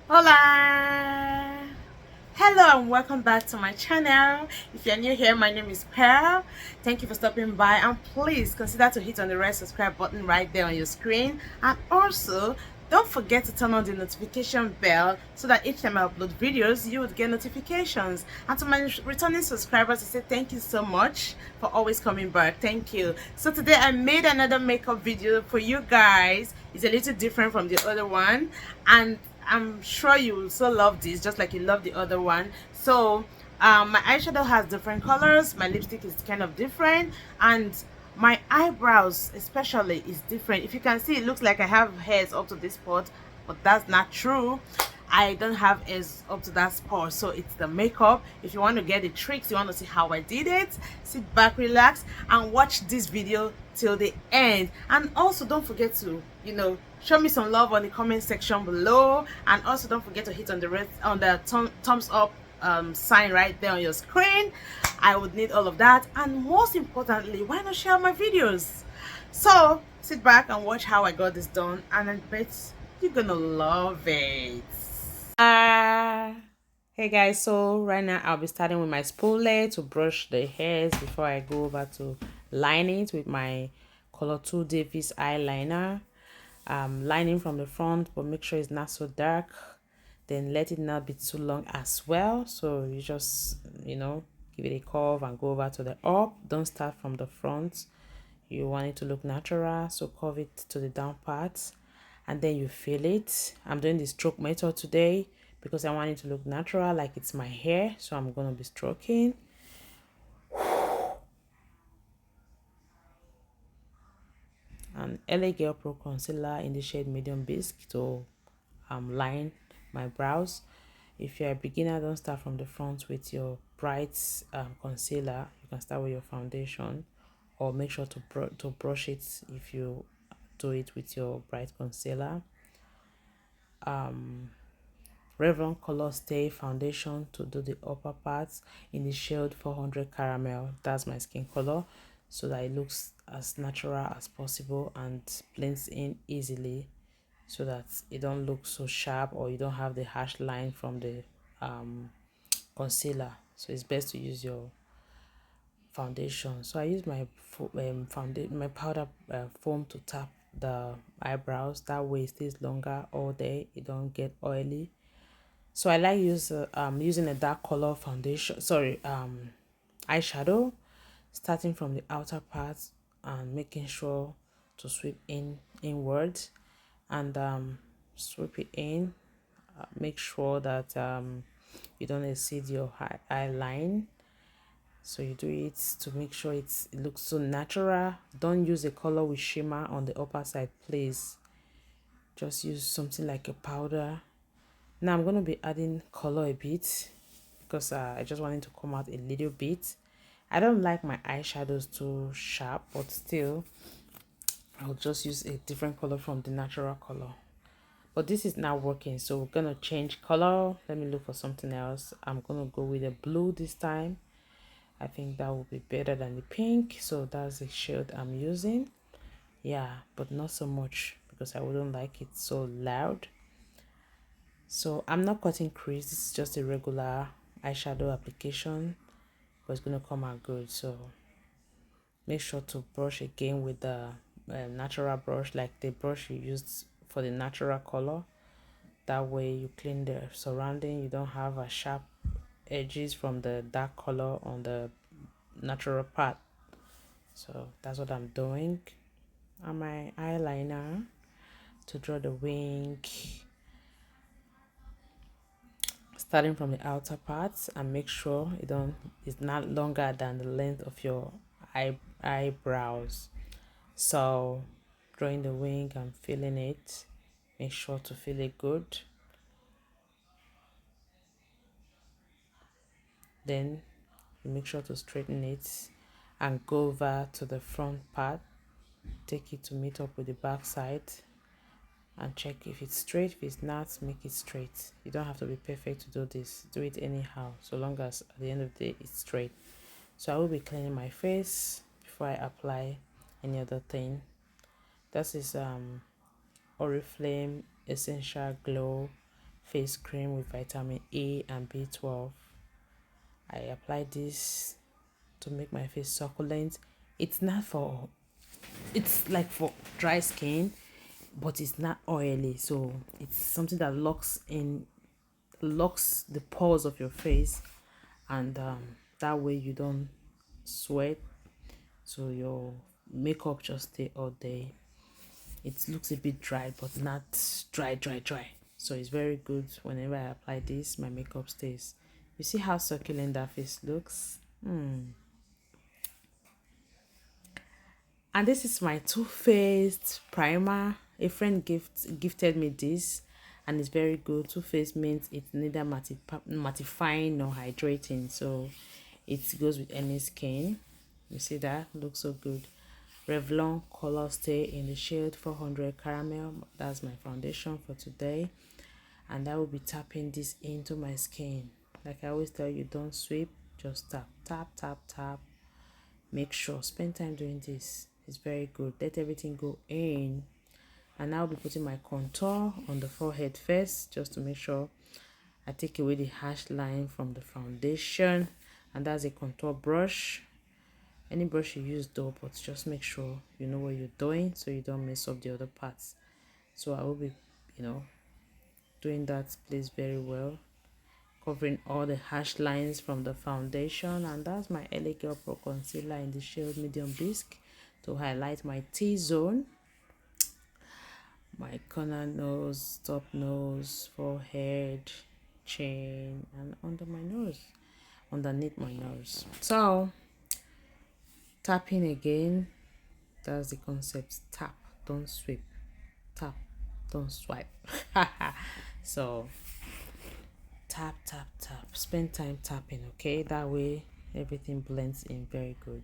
Hola! Hello and welcome back to my channel. If you're new here, my name is Pearl. Thank you for stopping by, and please consider to hit on the red subscribe button right there on your screen, and also don't forget to turn on the notification bell so that each time I upload videos you would get notifications. And to my returning subscribers, I say thank you so much for always coming back. Thank you. So today I made another makeup video for you guys. It's a little different from the other one, and I'm sure you will so love this just like you love the other one. So my eyeshadow has different colors, my lipstick is kind of different, and my eyebrows especially is different. If you can see, it looks like I have hairs up to this spot, but that's not true. I don't have hairs up to that spot, so it's the makeup. If you want to get the tricks, you want to see how I did it, sit back, relax, and watch this video till the end. And also don't forget to show me some love on the comment section below, and also don't forget to hit on the thumbs up sign right there on your screen. I would need all of that, and most importantly, why not share my videos? So sit back and watch how I got this done, and I bet you're gonna love it. Hey guys, so right now I'll be starting with my spoolie to brush the hairs before I go over to line it with my Color 2 Davis eyeliner. Lining from the front, but make sure it's not so dark, then let it not be too long as well. So you just give it a curve and go over to the up. Don't start from the front, you want it to look natural, so curve it to the down part and then you feel it. I'm doing the stroke method today because I want it to look natural, like it's my hair. So I'm going to be stroking. And LA Girl Pro Concealer in the shade Medium Bisque to line my brows. If you're a beginner, don't start from the front with your bright concealer. You can start with your foundation, or make sure to brush it if you do it with your bright concealer. Revlon Color Stay foundation to do the upper parts in the shade 400 Caramel. That's my skin color, so that it looks as natural as possible and blends in easily, so that it don't look so sharp or you don't have the harsh line from the concealer. So it's best to use your foundation. So I use my my powder foam to tap the eyebrows. That way it stays longer all day, it don't get oily. So I like using a dark color foundation, sorry, eyeshadow, starting from the outer part and making sure to sweep inwards, and sweep it in. Make sure that you don't exceed your eye line. So you do it to make sure it looks so natural. Don't use a color with shimmer on the upper side, please. Just use something like a powder. Now I'm going to be adding color a bit because I just want it to come out a little bit. I don't like my eyeshadows too sharp, but still I'll just use a different color from the natural color. But this is not working, so we're gonna change color. Let me look for something else. I'm gonna go with a blue this time. I think that will be better than the pink, so that's the shade I'm using. Yeah, but not so much because I wouldn't like it so loud. So I'm not cutting crease. This is just a regular eyeshadow application, but it's gonna come out good. So make sure to brush again with the natural brush, like the brush you used for the natural color. That way you clean the surrounding, you don't have a sharp edges from the dark color on the natural part. So that's what I'm doing. And my eyeliner to draw the wing, starting from the outer parts, and make sure it's not longer than the length of your eyebrows. So drawing the wing and filling it, make sure to fill it good. Then you make sure to straighten it and go over to the front part. Take it to meet up with the back side and check if it's straight. If it's not, make it straight. You don't have to be perfect to do this. Do it anyhow, so long as at the end of the day it's straight. So I will be cleaning my face before I apply any other thing. This is Oriflame Essential Glow face cream with vitamin A and B12. I apply this to make my face succulent. It's not for, it's like for dry skin, but it's not oily, so it's something that locks the pores of your face, and that way you don't sweat, so your makeup just stay all day. It looks a bit dry, but not dry, so it's very good. Whenever I apply this, my makeup stays. You see how succulent that face looks. And this is my Too Faced primer. A friend gifted me this, and it's very good. Too Faced means it's neither mattifying nor hydrating, so it goes with any skin. You see that? Looks so good. Revlon Color Stay in the shade 400 Caramel. That's my foundation for today, and I will be tapping this into my skin. Like I always tell you, don't sweep, just tap, tap, tap, tap. Make sure, spend time doing this. It's very good. Let everything go in. And I'll be putting my contour on the forehead first, just to make sure I take away the harsh line from the foundation. And that's a contour brush. Any brush you use though, but just make sure you know what you're doing so you don't mess up the other parts. So I will be, doing that place very well, covering all the harsh lines from the foundation. And that's my LA Girl Pro Concealer in the shade Medium Bisque to highlight my T-zone, my corner nose, top nose, forehead, chin, and under my nose, underneath my nose. So tapping again, that's the concept. Tap, don't sweep. Tap, don't swipe. So tap, tap, tap. Spend time tapping, okay? That way everything blends in very good.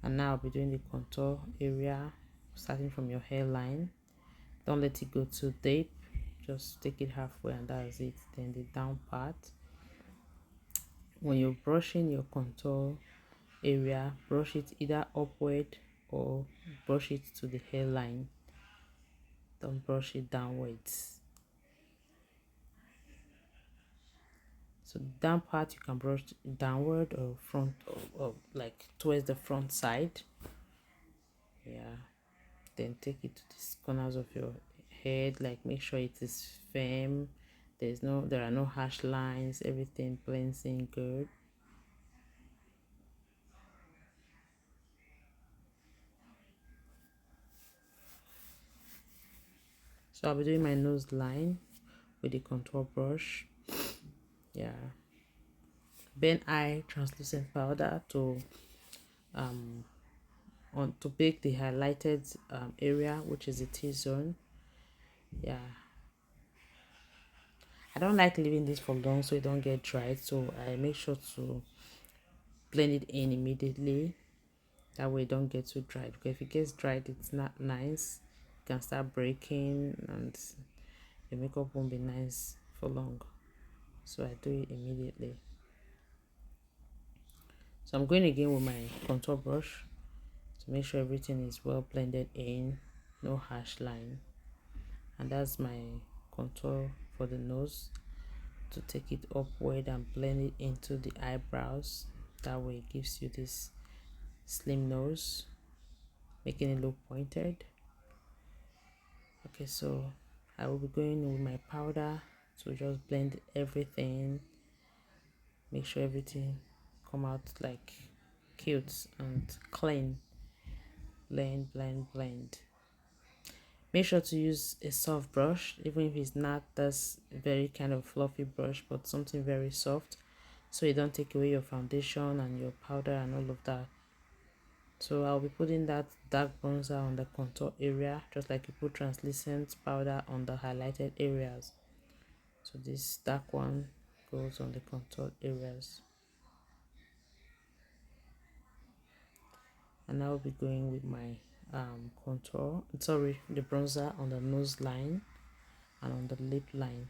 And now I'll be doing the contour area, starting from your hairline. Don't let it go too deep, just take it halfway, and that's it. Then the down part, when you're brushing your contour area, brush it either upward or brush it to the hairline. Don't brush it downwards. So the down part, you can brush downward or front, or like towards the front side. Yeah, then take it to the corners of your head, like make sure it is firm. There are no harsh lines. Everything blends in good. So I'll be doing my nose line with the contour brush. Yeah, Ben Eye translucent powder to bake the highlighted area, which is the T-zone. Yeah, I don't like leaving this for long so it don't get dried, so I make sure to blend it in immediately. That way it don't get too dried, because if it gets dried, it's not nice. It can start breaking and the makeup won't be nice for long. So I do it immediately. So I'm going again with my contour brush to make sure everything is well blended in, no harsh line. And that's my contour for the nose, to take it upward and blend it into the eyebrows. That way it gives you this slim nose, making it look pointed. Okay, so I will be going with my powder to just blend everything, make sure everything come out like cute and clean. Blend, blend, blend. Make sure to use a soft brush, even if it's not this very kind of fluffy brush, but something very soft, so you don't take away your foundation and your powder and all of that. So I'll be putting that dark bronzer on the contour area, just like you put translucent powder on the highlighted areas. So this dark one goes on the contour areas. And I'll be going with my the bronzer on the nose line and on the lip line.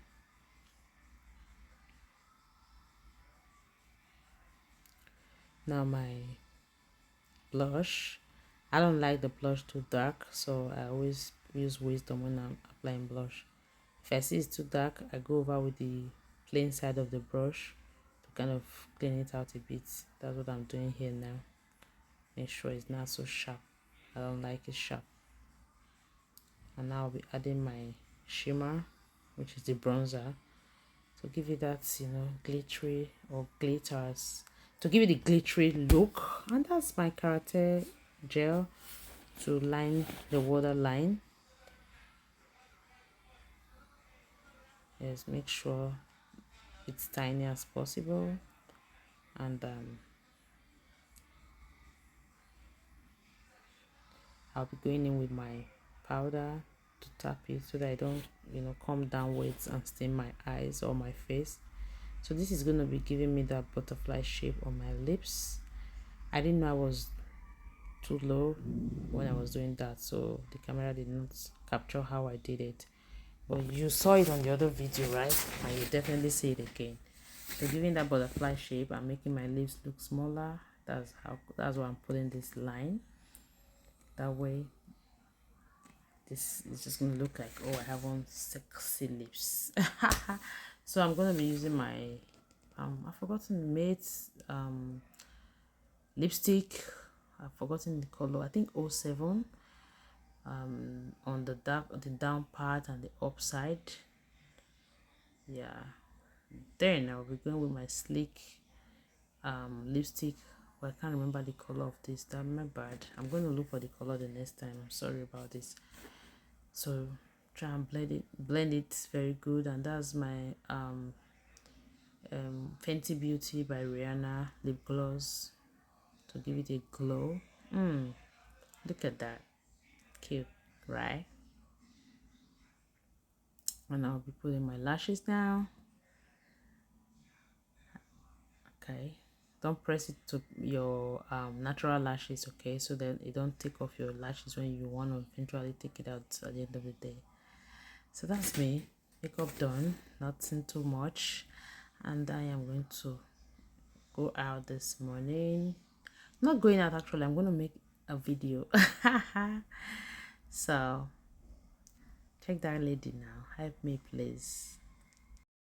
Now my blush, I don't like the blush too dark, so I always use Wisdom when I'm applying blush. If I see it's too dark, I go over with the plain side of the brush to kind of clean it out a bit. That's what I'm doing here now. Make sure it's not so sharp. I don't like it sharp. And now I'll be adding my shimmer, which is the bronzer, to give it that, glittery or glitters, to give it the glittery look. And that's my karate gel to line the waterline. Yes, make sure it's tiny as possible. And I'll be going in with my powder to tap it so that I don't come downwards and stain my eyes or my face. So this is going to be giving me that butterfly shape on my lips. I didn't know I was too low when I was doing that, so the camera did not capture how I did it, but you saw it on the other video, right? And you definitely see it again. So giving that butterfly shape and making my lips look smaller, that's why I'm putting this line. That way this is just gonna look like, oh, I have on sexy lips. So I'm gonna be using my I've forgotten Mate's lipstick. I've forgotten the color. I think 07 on the down part and the upside. Yeah, then I'll be going with my sleek lipstick. But I can't remember the color of this. That's my bad. I'm going to look for the color the next time. I'm sorry about this. So try and blend it very good. And that's my Fenty Beauty by Rihanna lip gloss to give it a glow. Look at that, cute, right? And I'll be putting my lashes now. Okay, don't press it to your natural lashes, okay, so that it don't take off your lashes when you want to eventually take it out at the end of the day. So that's me, makeup done, nothing too much. And I am going to go out this morning. Not going out, actually, I'm going to make a video. So check that lady now, help me please.